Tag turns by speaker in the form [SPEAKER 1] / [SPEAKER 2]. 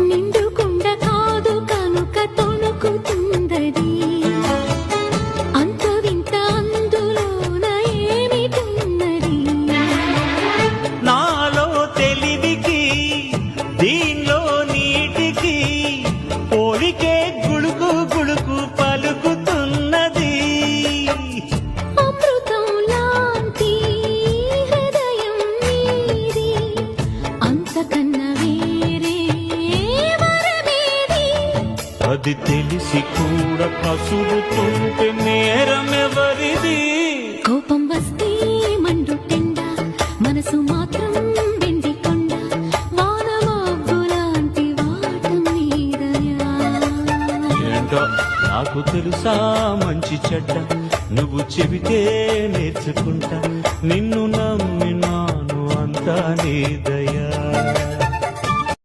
[SPEAKER 1] నిండుకుండ కాదు కనుక తొణుకుతుందది అంత వింత అందులోన ఏమిటున్నది
[SPEAKER 2] నాలో తెలివికి దీనిలో నీటికి పోలికే గుళుకు గుళుకు పలుకుతున్నది
[SPEAKER 1] అమృతం లాంటి హృదయం నీది అంతకన్నా వేరే వరమేది
[SPEAKER 2] అది తెలిసి కూడా కసురుతుంటే నేరమెవరిది
[SPEAKER 1] కోపం వస్తే మండుటెండ మనసు మాత్రం వెండి కొండ వాన మబ్బులాంటి వాటం నీదయా
[SPEAKER 2] ఏంటో నాకు తెలుసా మంచి చెడ్డ నువ్వు చెబితే నేర్చుకుంటా నిన్ను నమ్మినాను అంతా నీ దయ